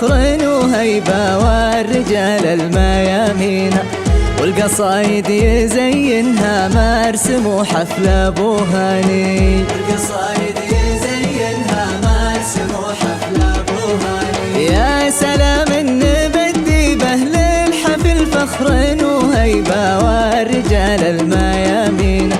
فخر وهيبة والرجال الميامين، والقصايد يزينها مرسم وحفل ابو هاني. القصايد يزينها مرسم وحفل ابو هاني. يا سلام نبدي باهل الحفل فخر وهيبة والرجال الميامين،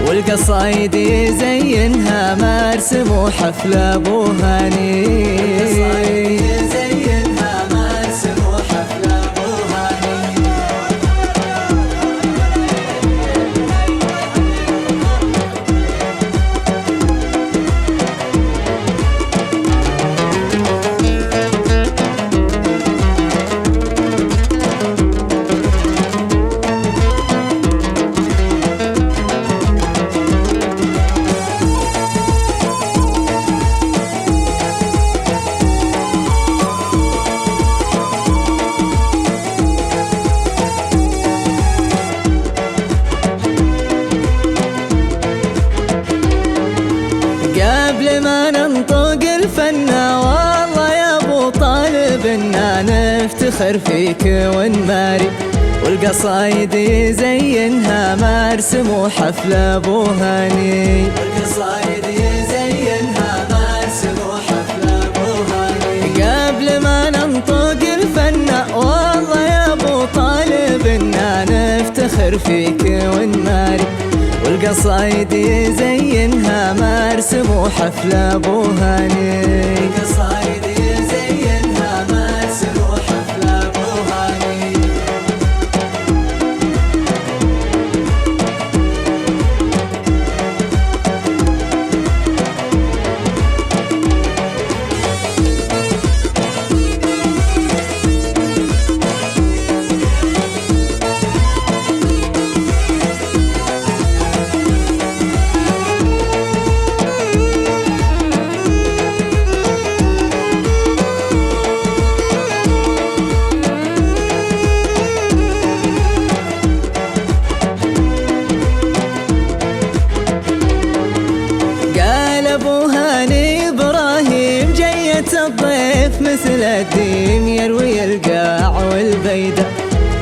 والقصايد يزينها مرسم وحفل ابو هاني. القصايد يزينها مرسم وحفل ابو هاني. قبل ما ننطق الفنا والله يا ابو طالب إنا نفتخر فيك ونماري، والقصايد يزينها مرسم وحفل ابو هاني. القصايد يزينها مرسم وحفل ابو هاني. قبل ما ننطق الفنا والله يا ابو طالب إنا نفتخر فيك ونماري، والقصايد يزينها مرسم وحفل ابو هاني. القصايد يزينها مرسم وحفل ابو هاني. الضيف مثل الديم يروي القاع والبيدة،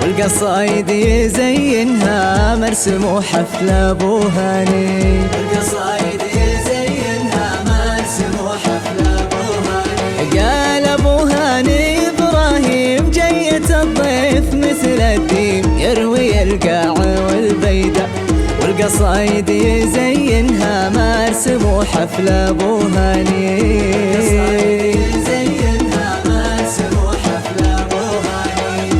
والقصايد يزينها مرسم وحفل ابو هاني. القصايد يزينها مرسم وحفل ابو هاني. قال ابو هاني ابراهيم جية الضيف مثل الديم يروي القاع والبيدة، والقصايد يزينها مرسم وحفل ابو هاني. القصايد يزينها مرسم وحفل ابو هاني.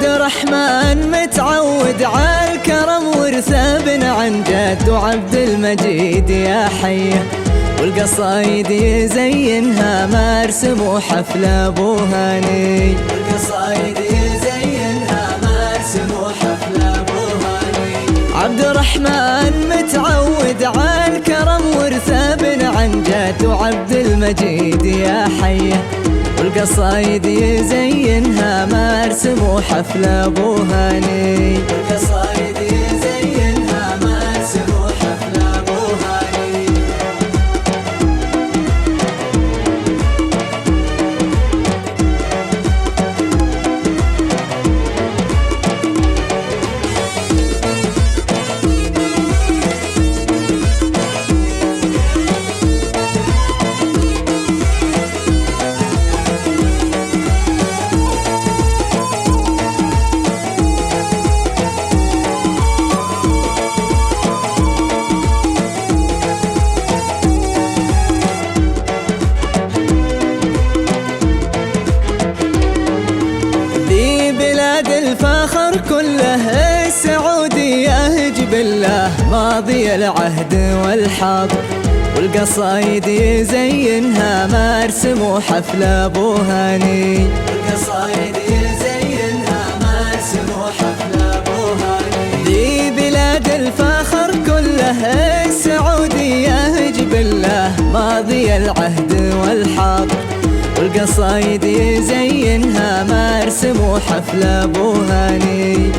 الرحمن متعود عالكرم ورثه بن عن جد وعبد المجيد يا حيه، والقصايد يزينها مرسم وحفل ابو هاني. القصايد يزينها مرسم وحفل ابو هاني. عبد الرحمن متعود عالكرم ورثه بن عن جد وعبد المجيد يا حيه، والقصايد يزينها مرسم وحفل ابو هاني. القصايد يزينها مرسم وحفل ابو هاني. الفخر كله السعودية جبله ماضي العهد والحاضر، والقصايد يزينها مرسم وحفل ابو هاني. القصايد يزينها مرسم وحفل ابو هاني. ذي بلاد الفخر كله السعودية جبله، ماضي العهد والحاضر، والقصايد يزينها مرسم وحفل ابو هاني.